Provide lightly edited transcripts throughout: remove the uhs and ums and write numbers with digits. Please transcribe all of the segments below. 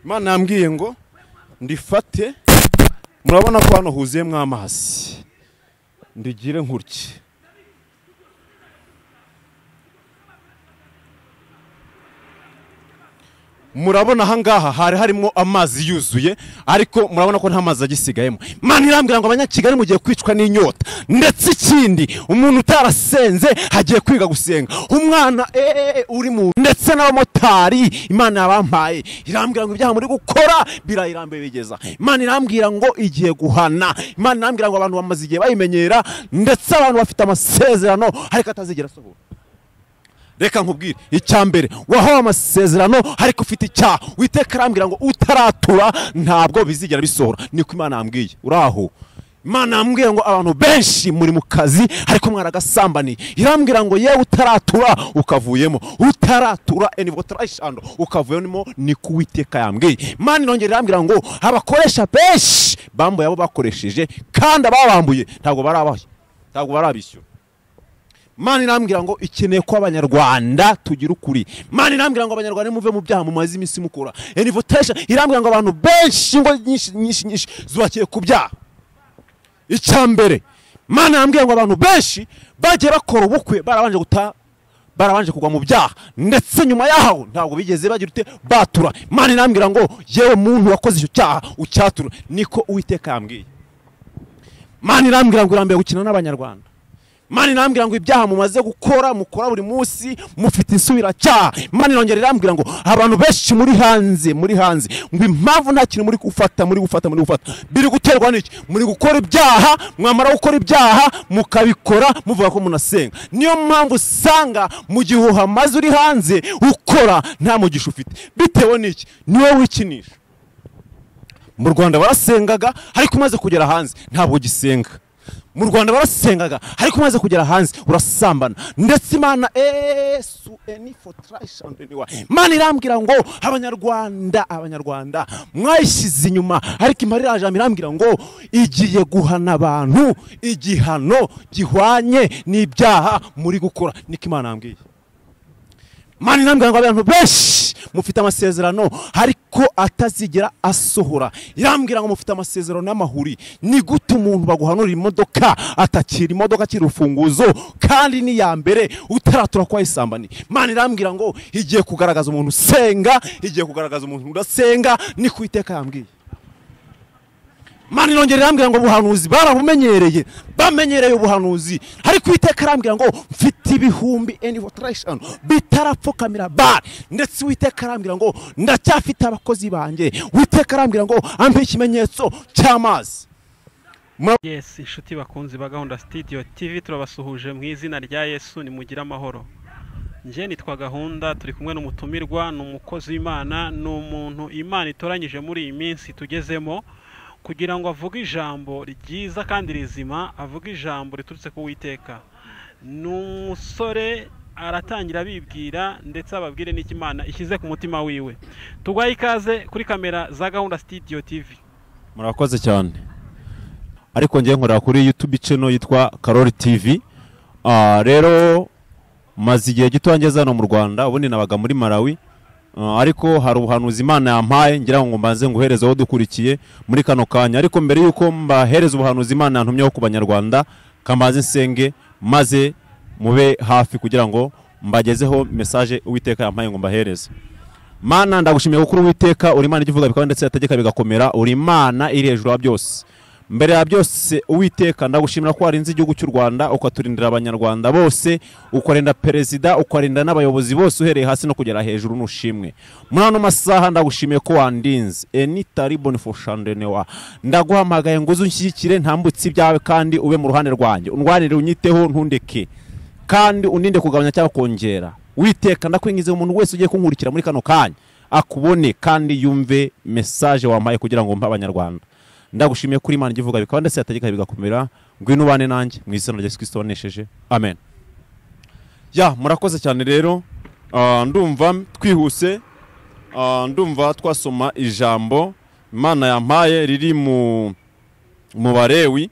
Imana yambwiye ngo ndifate, murabona ko hano huzuyemo amazi, ndigire nkurye. Murabona ahangaha hari harimo amazi yuzuye, ariko murabona ko nta mazi agisigayemo. Imana irambwira ngo abanyakigali mugiye kwicwa n'inyota, ndetse ikindi umuntu utarasenze hagiye kwiga gusenga, umwana uri mu ndetse n'abamotari. Imana yabampaye irambwira ngo ibyaha muri gukora birayirambe bigeza. Imana irambwira ngo igiye guhana. Imana irambwira ngo abantu bamaze igihe bayimenyera, ndetse abantu bafite amasezerano ariko atazigera asohora. Reka nkubwire, icyambere wahawe amasezerano ariko ufite icyaha, Uwiteka arambwira ngo utaratura ntabwo bizigera bisohora. Niko Imana yambwiye. Uraho Imana yambwiye ngo abantu benshi muri mu kazi ariko mwaragasambaniye. Irambwira ngo yewe utaratura ukavuyemo, utaratura enivotarashando ukavuyemo. Niko Uwiteka yambwiye. Imana inongera irambwira ngo abakoresha benshi bambuye abo bakoresheje, kandi ababambuye ntabwo barabishyura. Imana irambwira ngo ikeneye ko abanyarwanda tugira ukuri. Imana irambwira ngo abanyarwanda muve mu byaha mu mazi imisi mukura. Enivotation irambwira ngo abantu benshi ngo nyinshi zubakiye ku byaha. Icyambere Imana irambwira ngo abantu benshi bagiye bakora ubukwe barabanje kugwa mu byaha, ndetse nyuma yaho ntabwo bigeze bagira ute batura. Imana irambwira ngo yewe muntu wakoze icyo cyaha ucyatura. Niko Uwiteka yambwiye. Imana irambwira ngo irambiye gukina n'abanyarwanda. Imana irambwira ngo ibyaha mumaze gukora mukora buri munsi mufite insubira cyaha. Imana irongera irambwira ngo abantu benshi muri hanze ngo impamvu nta kintu muri gufata biri guterwa n'iki? Muri gukora ibyaha, mwamara gukora ibyaha mukabikora muvuga ko munasenga. Niyo mpamvu usanga mu gihe uhamaze uri hanze ukora nta mugisha ufite. Bitewe n'iki? Niwe wikinisha. Mu Rwanda barasengaga ariko umaze kugera hanze ntabwo gisenga. Mu Rwanda barasengaga ariko umaze kugera hanze urasambana. Ndetse Imana Imana irambwira ngo abanyarwanda mwayishyize inyuma, ariko Imana irambwira ngo igiye guhana abantu igihano gihwanye n'ibyaha muri gukora. Niko Imana yambwiye. Imana irambwira ngo abantu benshi mufite amasezerano ariko atazigera asohora. Irambwira ngo mufite amasezerano n'amahuri. Ni gute umuntu baguhanura imodoka atakira imodoka kiri ufunguzo kandi ni ya mbere utaratura kwa isambani? Imana irambwira ngo igiye kugaragaza umuntu usenga, igiye kugaragaza umuntu udasenga. Ni Uwiteka yambwiye. Imana irongera irambwira ngo ubuhanuzi barabumenyereye, bamenyereye ubuhanuzi, ariko Uwiteka arambwira ngo mfite ibihumbi enivotarashando bitarapfukamira bar. Ndetse Uwiteka arambwira ngo ndacyafite abakozi banjye. Uwiteka arambwira ngo ampe ikimenyetso cy'amazi. Yes, inshuti bakunzi ba Gahunda Studio TV, turabasuhuje mu izina rya Yesu. Ni mugira amahoro. Nje nitwa Gahunda, turi kumwe n'umutumirwa, n'umukozi w'Imana, n'umuntu Imana itoranyije muri iyi minsi tugezemo kugira ngo avuge ijambo ryiza kandi rizima, avuge ijambo riturutse ku Uwiteka. N'umusore aratangira bibwira ndetse ababwire n'iki Imana ishyize ku mutima wiwe. Tugwaye ikaze kuri kamera za Gahunda Studio TV. Murakoze cyane. Ariko ngiye nkorera kuri YouTube channel yitwa Karoli TV. Rero maze igihe gito ngeze hano mu Rwanda, ubundi nabaga muri Malawi. Ariko hari ubuhanuzi Imana yampaye ngira ngo mbanze nguhereze aho dukurikiye muri kano kanya. Ariko mbere yuko mbahereza ubuhanuzi Imana yantumyeho ku banyarwanda, kambaze nsenge maze mube hafi kugira ngo mbagezeho message Uwiteka yampaye ngo mbahereze. Mana ndagushimiye gukuru Uwiteka, uri Imana ivuga bikaba ndetse yategeka bigakomera, uri Imana iri hejuru ya byose. Mbere ya byose Uwiteka ndagushimira ko warinze igihugu cy'u Rwanda, ukaturindira abanyarwanda bose, ukarinda perezida, ukarinda n'abayobozi bose uhereye hasi no kugera hejuru. Nushimwe muri ano masaha, ndagushimiye ko wandinze enitaribone foshandenewa. Ndaguhamagaye ngo uzunshyikire ntambutse ibyawe kandi ube mu ruhande rwanjye, undwanire unyiteho ntundeke kandi uninde kugabanya cyangwa kongera. Uwiteka ndakwingize umuntu wese ugiye kunkurikira muri kano kanya akubone kandi yumve message wampaye kugira ngo mpa abanyarwanda. Ndagushimiye kuri Imana ivuga bikaba ndetse yategeka bigakomera. Ngwino ubane nanjye mu izina rya Yesu Kristo wanesheje. Amen. Murakoze cyane rero. Ndumva twihuse, ndumva twasoma ijambo Imana yampaye riri mu Barewi,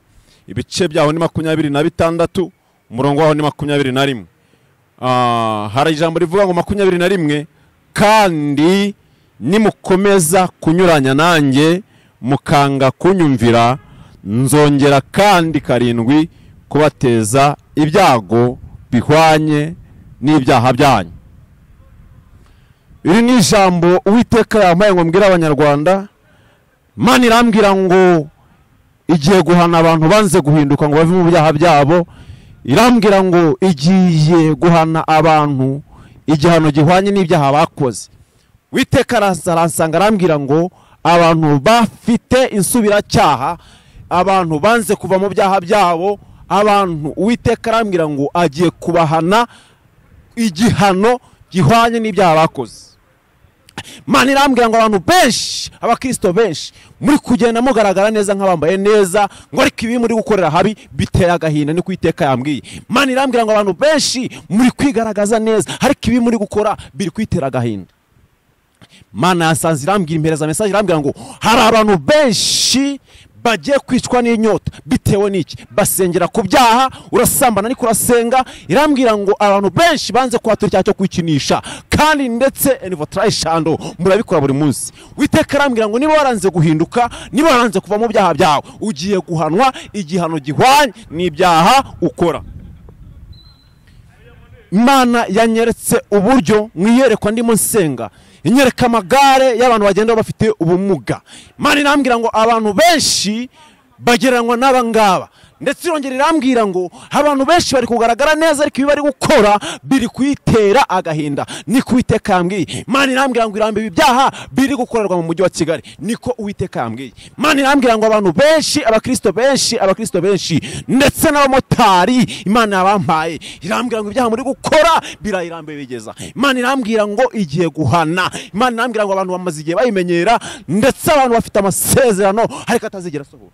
ibice byaho ni 26, umurongo waho ni 21. Hari ijambo rivuga ngo 21, kandi nimukomeza kunyuranya nanjye mukanga kunyumvira, nzongera kandi karindwi kubateza ibyago bihwanye n'ibyaha byanyu. Iri ni ijambo Uwiteka yampaye ngo mbwire abanyarwanda. Imana irambwira ngo igiye guhana abantu banze guhinduka ngo bave mu byaha byabo. Irambwira ngo igiye guhana abantu igihano gihwanye n'ibyaha bakoze. Uwiteka aransanga arambwira ngo abantu bafite insubiracyaha, abantu banze kuva mu byaha byabo, abantu Uwiteka arambwira ngo agiye kubahana igihano gihwanye n'ibyaha bakoze. Imana irambwira ngo abantu benshi, abakristo benshi muri kugenda mugaragara neza nk'abambaye neza, ngo ariko ibi muri gukorera habi biteye agahinda, ni Uwiteka yambwiye. Imana irambwira ngo abantu benshi muri kwigaragaza neza, ariko ibi muri gukora biri kwitera agahinda. Imana yasanze irambwira impereza message irambwira ngo hari abantu benshi bagiye kwicwa n'inyota bitewe n'iki? Basengera ku byaha, urasambana ariko urasenga. Irambwira ngo abantu benshi banze kwatura icyaha cyo kwikinisha, kandi ndetse nivo trayishando murabikora buri munsi. Uwiteka arambwira ngo niba waranze guhinduka, niba waranze kuva mu byaha byawe, ugiye guhanwa igihano gihwanye n'ibyaha ukora. Imana yanyeretse uburyo mwiyerekwa ndimo nsenga, inyereka amagare y'abantu bagenda bafite ubumuga. Imana irambwira ngo abantu benshi bagereranywa n'abangaba, ndetse irongera irambwira ngo abantu benshi bari kugaragara neza, ariko ibi bari gukora biri kwitera agahinda, niko Uwiteka yambwiye. Imana irambwira ngo irambe ibyaha biri gukorerwa mu mujyi wa Kigali, niko Uwiteka yambwiye. Imana irambwira ngo abantu benshi, abakristo benshi ndetse n'abamotari Imana yabampaye, irambwira ngo ibyaha muri gukora birayirambe bigeza. Imana irambwira ngo igiye guhana. Imana irambwira ngo abantu bamaze igihe bayimenyera, ndetse abantu bafite amasezerano ariko atazigera asohora.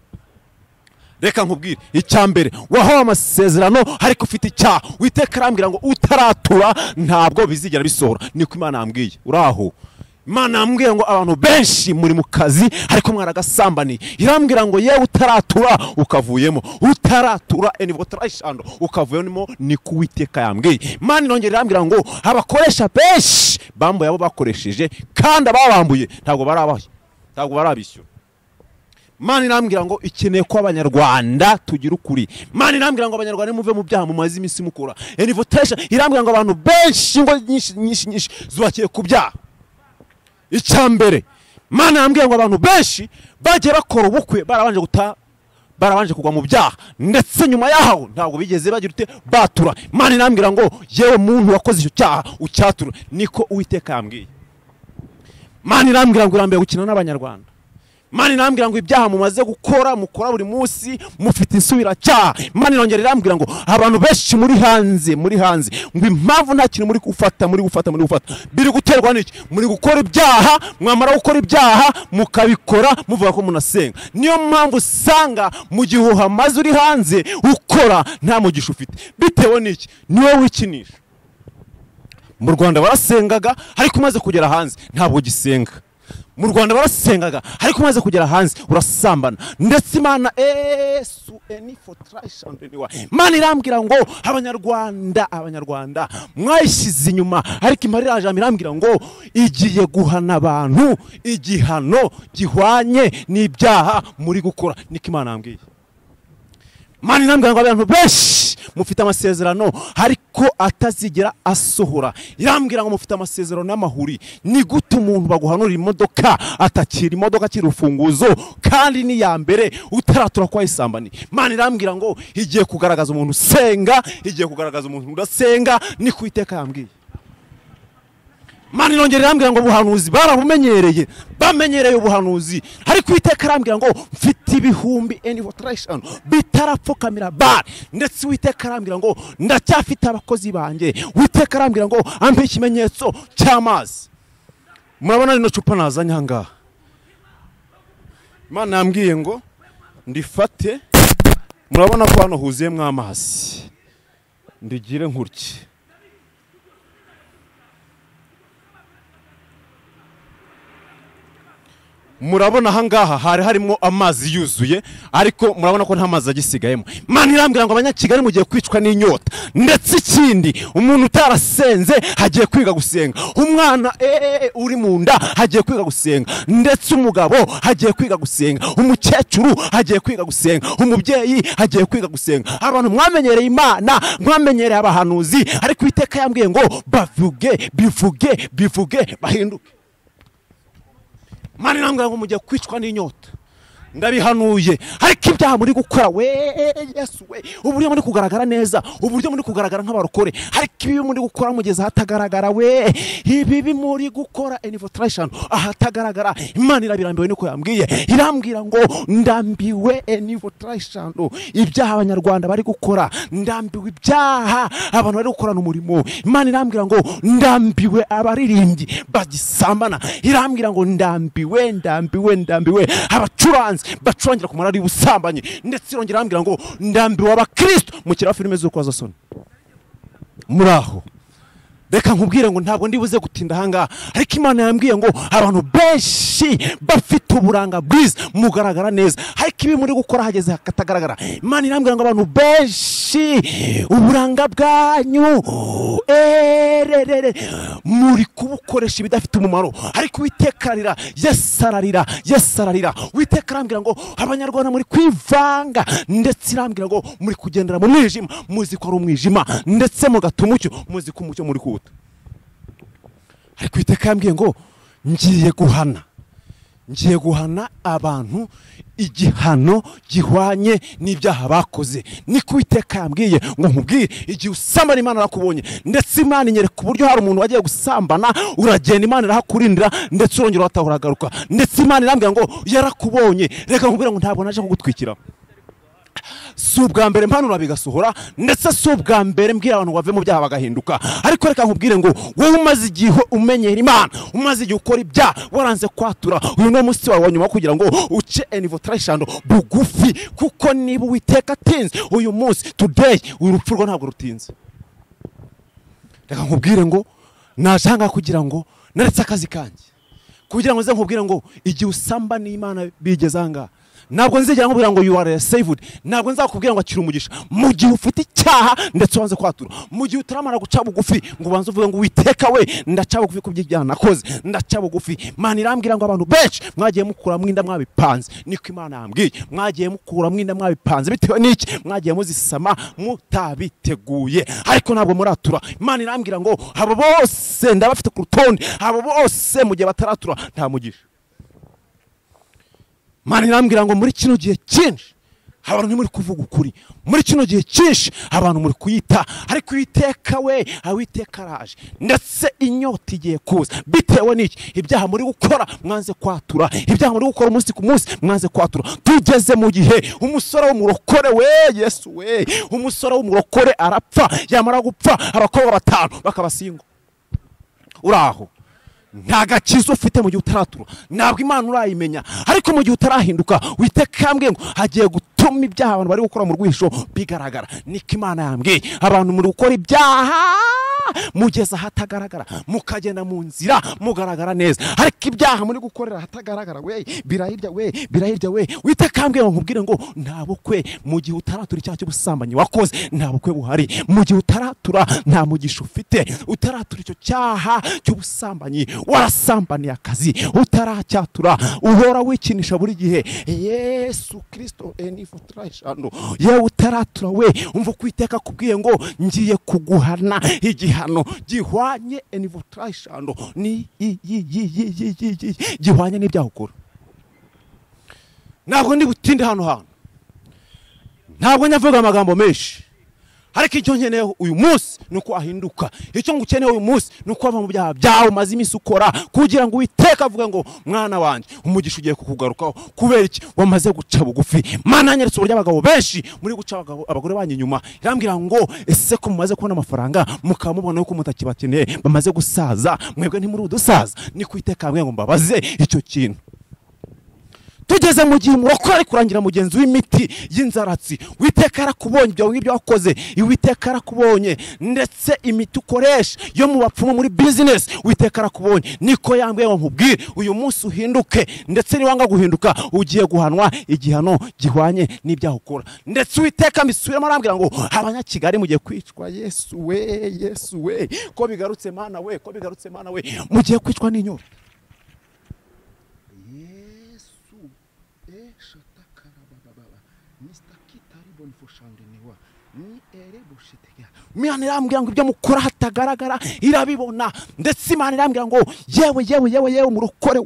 Reka nkubwire, icyambere wahawe amasezerano ariko ufite icyaha, Uwiteka arambwira ngo utaratura ntabwo bizigera bisohora, niko Imana yambwiye. Uraho Imana yambwiye ngo abantu benshi muri mu kazi ariko mwaragasambaniye. Irambwira ngo yewe utaratura ukavuyemo, utaratura nivo trayishando ukavuyemo, niko Uwiteka yambwiye. Imana irongera irambwira ngo abakoresha benshi bambuye abo bakoresheje, kandi ababambuye ntabwo barabishyura. Imana irambwira ngo ikeneye ko abanyarwanda tugira ukuri. Imana irambwira ngo abanyarwanda muve mu byaha mumaze iminsi mukora. Enivotation irambwira ngo abantu benshi ngo nyinshi zubakiye ku byaha. Icyambere Imana irambwira ngo abantu benshi bagiye bakora ubukwe barabanje kugwa mu byaha, ndetse nyuma yaho ntabwo bigeze bagira ute batura. Imana irambwira ngo yewe muntu wakoze icyo cyaha ucyatura, niko Uwiteka yambwiye. Imana irambwira ngo irambiye gukina n'abanyarwanda. Imana irambwira ngo ibyaha mumaze gukora mukora buri munsi mufite insubiracyaha. Imana irongera irambwira ngo abantu benshi muri hanze ngo impamvu nta kintu muri gufata biri guterwa n'iki? Muri gukora ibyaha, mwamara gukora ibyaha mukabikora muvuga ko munasenga. Niyo mpamvu usanga mu gihe uhamaze uri hanze ukora nta mugisha ufite, bitewe n'iki? Niwe wikinisha. Mu Rwanda barasengaga ariko umaze kugera hanze ntabwo gisenga. Mu Rwanda barasengaga ariko umaze kugera hanze urasambana, ndetse Imana Imana irambwira ngo abanyarwanda mwayishyize inyuma, ariko Imana iraje irambwira ngo igiye guhana abantu igihano gihwanye n'ibyaha muri gukora, niko Imana yambwiye. Imana irambwira ngo abantu benshi mufite amasezerano ariko atazigera asohora. Irambwira ngo mufite amasezerano n'amahuri. Ni gute umuntu baguhanura imodoka atakira imodoka kiri urufunguzo, kandi ni ya mbere utaratura kwa isambani? Imana irambwira ngo igiye kugaragaza umuntu usenga, igiye kugaragaza umuntu udasenga, ni Uwiteka yambwiye. Imana irongera irambwira ngo ubuhanuzi barabumenyereye, bamenyereye ubuhanuzi, ariko Uwiteka arambwira ngo mfite ibihumbi enivotrayishano bitarapfukamira bar, ndetse Uwiteka arambwira ngo ndacyafite abakozi banjye. Uwiteka arambwira ngo ampe ikimenyetso cy'amazi. Murabona rino cupa nazanye ahangaha, Imana yambwiye ngo ndifate, murabona ko hano huzuyemo amazi, ndigire nkurye. murabona ahangaha hari harimo amazi yuzuye ariko murabona ko nta mazi agisigayemo. Imana irambwira ngo abanyakigali mugiye kwicwa n'inyota, ndetse ikindi umuntu utarasenze hagiye kwiga gusenga, umwana uri mu nda hagiye kwiga gusenga, ndetse umugabo hagiye kwiga gusenga, umukecuru hagiye kwiga gusenga, umubyeyi hagiye kwiga gusenga. Abantu mwamenyereye Imana, mwamenyereye abahanuzi, ariko Uwiteka yambwiye ngo bivuge bahinduke. Imana irambwira ngo mugiye kwicwa n'inyota, ndabihanuye. Ariko ibyaha muri gukora Yesu we, uburyo muri kugaragara neza, uburyo muri kugaragara nk'abarokore, ariko ibi muri gukora mugeze hatagaragara we, ibi muri gukora infiltration ahatagaragara. Imana irabirambiwe niko yambwiye, irambwira ngo ndambiwe infiltration, ibyaha abanyarwanda bari gukora, ndambiwe ibyaha abantu bari gukorana umurimo. Imana irambwira ngo ndambiwe abaririmbyi bagisambana, irambwira ngo ndambiwe abacuranzi bacurangira ku marari y'ubusambanyi, ndetse irongera irambwira ngo ndambiwe abakristo mu kira filime z'urukozasoni. Muraho reka nkubwire ngo ntabwo ndibuze gutinda ahangaha, ariko Imana yambwiye ngo abantu benshi bafite uburanga bwiza mugaragara neza, ariko ibi muri gukora hageze hakatagaragara. Imana irambwira ngo abantu benshi uburanga bwanyu muri kubukoresha ibidafite umumaro, ariko Uwiteka yesararira. Uwiteka arambwira ngo abanyarwanda muri kwivanga, ndetse irambwira ngo muri kugendera mu mwijima, muzi ko ari umwijima, ndetse mugata umucyo, muzi ko umucyo muri kuwuta. Ariko Uwiteka yambwiye ngo ngiye guhana abantu igihano gihwanye n'ibyaha bakoze. Niko Uwiteka yambwiye ngo nkubwire, igihe usambana Imana arakubonye, ndetse Imana inyereka uburyo hari umuntu wagiye gusambana, uragenda Imana irahakurindira, ndetse urongera urataha, ndetse Imana irambwira ngo yarakubonye. Reka nkubwire ngo ntabwo naje kugutwikira, si ubwa mbere mpanura bigasohora, ndetse si ubwa mbere mbwira abantu bave mu byaha bagahinduka. Ariko reka nkubwire ngo wowe umaze igihe umenyera Imana, umaze igihe ukora ibyaha waranze kwatura, uyu no munsi wawe nyuma kugira ngo uce infiltration bugufi, kuko niba Uwiteka atinze uyu munsi today, urupfu rwo ntabwo rutinze. Reka nkubwire ngo najanga kugira ngo naretse akazi kanjye, kugira ngo nze nkubwire ngo igihe usamba n'Imana bigeze ahangaha, ntabwo nzigera nkubwira ngo you are saved, ntabwo nzakubwira ngo akira umugisha mu gihe ufite icyaha ndetse wanze kwatura, mu gihe utaramara guca bugufi ngo ubanze uvuge ngo Uwiteka we ndaca bugufi ku by'ibyaha nakoze, ndaca bugufi. Imana irambwira ngo abantu benshi mwagiye mukura mwinda mwabipanze, niko Imana yambwiye, mwagiye mukura mwinda mwabipanze bitewe n'iki, mwagiye muzisama mutabiteguye, ariko ntabwo muratura. Imana irambwira ngo abo bose ndabafite ku rutonde, abo bose mu gihe bataratura nta mugisha. Imana irambwira ngo muri kino gihe cyinshi abantu muri kuvuga ukuri, muri kino gihe cyinshi abantu muri kuyita, ariko Uwiteka we, Uwiteka araje, ndetse inyota igiye kuza bitewe n'iki, ibyaha muri gukora mwanze kwatura, ibyaha muri gukora umunsi ku munsi mwanze kwatura. Tugeze mu gihe umusore w'umurokore we, Yesu we, umusore w'umurokore arapfa, yamara gupfa abakobwa batanu bakabasingo. Uraho nta gakiza ufite mu gihe utaratura, ntabwo Imana urayimenya, ariko mu gihe utarahinduka Uwiteka yambwiye ngo hagiye gutuma ibyaha abantu bari gukora mu rwisho bigaragara. Niko Imana yambwiye, abantu muri gukora ibyaha mugeza hatagaragara, mukagenda mu nzira mugaragara neza, ariko ibyaha muri gukorera hatagaragara we, birahirya we. Uwiteka yambwiye ngo nkubwire ngo nta bukwe mu gihe utaratura icyaha cy'ubusambanyi wakoze, nta bukwe buhari mu gihe utaratura, nta mugisha ufite. Utaratura icyo cyaha cy'ubusambanyi, warasambaniye akazi, utaracyatura, uhora wikinisha buri gihe. Yesu Kristo infiltration, yewe utaratura we, umva Uwiteka akubwiye ngo ngiye kuguhana igihano gihwanye infiltration, ni gihwanye n'ibyaha ukora. Ntabwo ndi butinde hano hantu, ntabwo nyavuga amagambo menshi, ariko icyo nkeneye uyu munsi nuko ahinduka. Icyo ngukeneye uyu munsi nuko ava mu byaha byawe umaze iminsi ukora, kugira ngo Uwiteka avuge ngo mwana wanjye umugisha ugiye kukugarukaho. Kubera iki? Wamaze guca bugufi. Mana yanyeretse uburyo abagabo benshi muri guca abagore banyu inyuma, irambwira ngo ese ko mumaze kubona amafaranga mukamubona yuko mutakibakeneye, bamaze gusaza, mwebwe ntimuri udusaza. Ni Uwiteka yambwiye ngo mbabaze icyo kintu. tugeze mu gihe umurokore ari kurangira mugenzi w'imiti y'inzaratsi. Uwiteka arakubonye ibyo ngibyo wakoze, Uwiteka arakubonye ndetse imiti ukoresha yo mu bapfumu muri business, Uwiteka arakubonye. Niko yambwiye ngo nkubwire uyu munsi uhinduke, ndetse niwanga guhinduka ugiye guhanwa igihano gihwanye n'ibyaha ukora. Ndetse Uwiteka mbisubiramo arambwira ngo abanyakigali mugiye kwicwa. Yesu we, Yesu we, ko bigarutse Mana we, ko bigarutse Mana we, mugiye kwicwa n'inyota. Imana irambwira ngo ibyo mukora hatagaragara irabibona, ndetse Imana irambwira ngo yewe murokore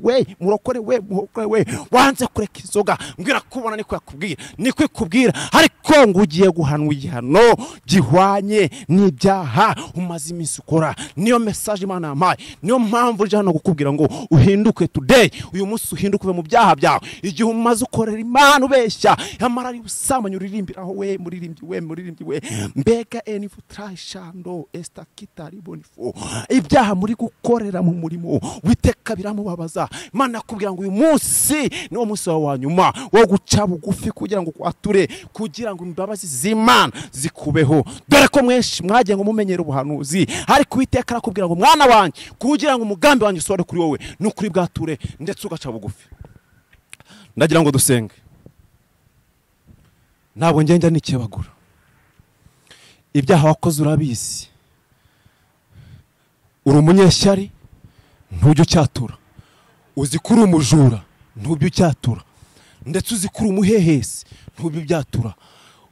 we wanze kureka inzoga, mbwira kubona niko yakubwira, niko ikubwira, ariko ngo ugiye guhanwa igihano gihwanye n'ibyaha umaze iminsi ukora. Niyo message Imana yampaye, niyo mpamvu nje hano gukubwira ngo uhinduke today, uyu munsi uhinduke mu byaha byawe. Igihe umaze ukorera Imana ubeshya, yamara ari usamanya uririmbiraho we, muririmbyi we, mbega enifu trashando esta kitaribonifo, ibyaha muri gukorera mu murimo Uwiteka biramubabaza. Imana akubwira ngo uyu munsi niwo munsi wa nyuma wo guca bugufi kugira ngo kwature, kugira ngo imbabazi z'Imana zikubeho. Dore ko mwenshi mwagiye ngo mumenyere ubuhanuzi, ariko Uwiteka arakubwira ngo mwana wanjye, kugira ngo umugambi wanjye usore kuri wowe n'ukuri bwature, ndetse ugaca bugufi. Ndagira ngo dusenge. Ntabwo ngenda nikebagura, ibyaha wakoze urabizi, uri umunyeshyari ntujya ucyatura, uzi ko uri umujura ntujya ucyatura, ndetse uzi ko uri umuhehesi ntujya ubyatura,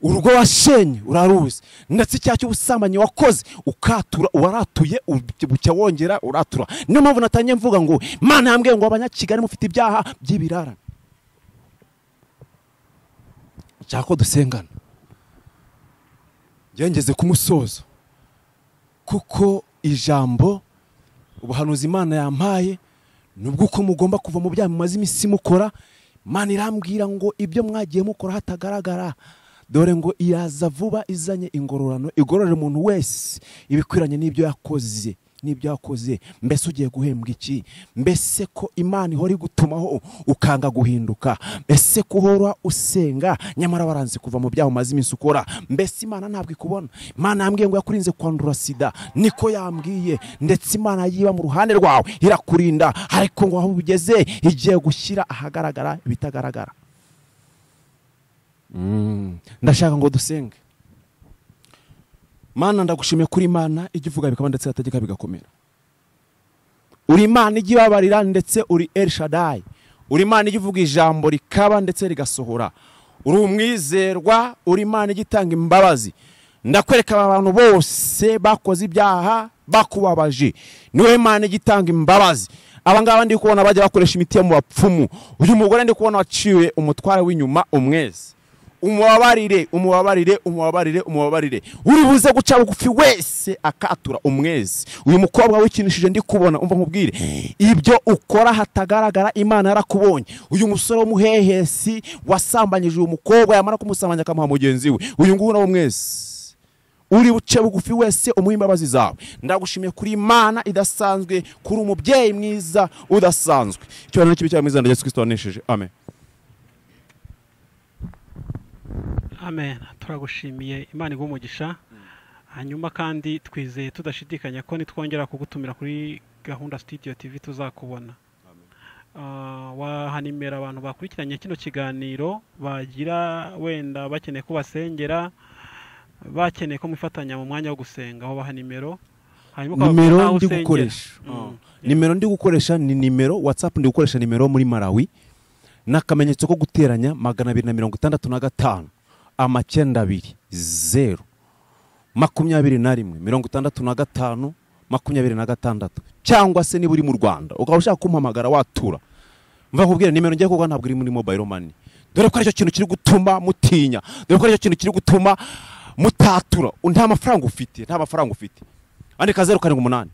urugo washenye uraruzi, ndetse icyaha cy'ubusambanyi wakoze ukatura, waratuye bucya wongera uratura. Niyo mpamvu natangiye mvuga ngo Imana yambwiye ngo abanyakigali mufite ibyaha by'ibirarane. Cyako dusengana, ngeze ku musozo, kuko ijambo ubuhanuzi Imana yampaye nubwo uko mugomba kuva mu byaha mumaze iminsi mukora. Imana irambwira ngo ibyo mwagiye mukora hatagaragara, dore ngo iraza vuba izanye ingororano, igororera umuntu wese ibikwiranye n'ibyo yakoze. Mbese ugiye guhembwa iki? Mbese ko Imana ihora igutumaho ukanga guhinduka? Mbese ko uhora usenga nyamara waranze kuva mu byaha umaze iminsi ukora? Mbese Imana ntabwo ikubona? Imana yambwiye ngo yakurinze kwandura sida, niko yambwiye, ndetse Imana yiba mu ruhande rwawe irakurinda, ariko ngo aho ugeze igiye gushyira ahagaragara ibitagaragara. Ndashaka ngo dusenge. Mana ndagushimiye kuri Imana igivuga bikaba ndetse ategeka bigakomera. Uri Imana igibabarira, ndetse uri El Shaddai. Uri Imana igivuga ijambo rikaba ndetse rigasohora. Uri umwizerwa, uri Imana igitanga imbabazi. Ndakwereka abantu bose bakoze ibyaha bakubabaje, niwe Imana igitanga imbabazi. Abangaba ndi kubona bajya bakoresha imiti yo mu bapfumu. Uyu mugore ndi kubona waciwe umutware w'inyuma umwezi. Umubabarire. Uri buze guca bugufi wese akatura umwezi. Uyu mukobwa wikinishije ndi kubona, umva nkubwire, ibyo ukora hatagaragara Imana yarakubonye. Uyu musore w'umuhehesi wasambanyije uyu mukobwa, yamara kumusambanya akamuha mugenzi we, uyu nguyu nawo mwezi. Uri buce bugufi wese umuha imbabazi zawe. Ndagushimiye kuri Imana idasanzwe, kuri umubyeyi mwiza udasanzwe. Cyane n'ikibi cya mwiza Yesu Kristo wanesheje. Amen. Amen. Turagushimiye, Imana igumugisha. Hanyuma kandi twizeye tudashidikanya ko nitwongera kugutumira kuri Gahunda Studio TV tuzakubona. Wahanimera abantu bakurikiranye kino kiganiro, bagira wenda bakeneye ko basengera, bakeneye ko mufatanya mu mwanya wo gusenga, aho bahanimero. Nimero ndi gukoresha. Nimero ndi gukoresha ni nimero WhatsApp, ndi gukoresha nimero muri Malawi n'akamenyetso ko guteranya 265 amacyenda 2 0 21 cyangwa se niba uri mu Rwanda ukaba ushaka kumpamagara watura, mva nkubwira nimero ngiye kuko ntabwo iri muri mobile money. Dore ko aricyo kintu kiri gutuma mutinya, dore ko aricyo kintu kiri gutuma mutatura. Nta mafaranga ufite, andika 078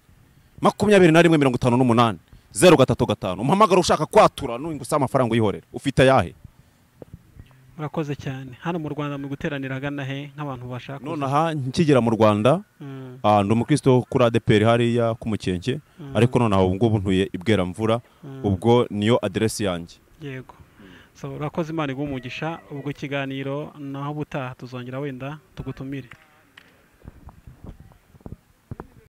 21 035 umpamagara ushaka kwatura n'ingusaba amafaranga uyihorera. Ufite yahe? Murakoze cyane. Hano mu Rwanda mu guteranira gana he nk'abantu bashaka? None aha nkigera mu Rwanda, ndi umukristo kuri ADPR hariya ku Mukenke, ariko none aho ngubu ntuye Ibwera Mvura, ubwo niyo address yanjye. Yego. so urakoze Imana iguhe umugisha ubwo ikiganiro naho butaha tuzongera wenda tugutumire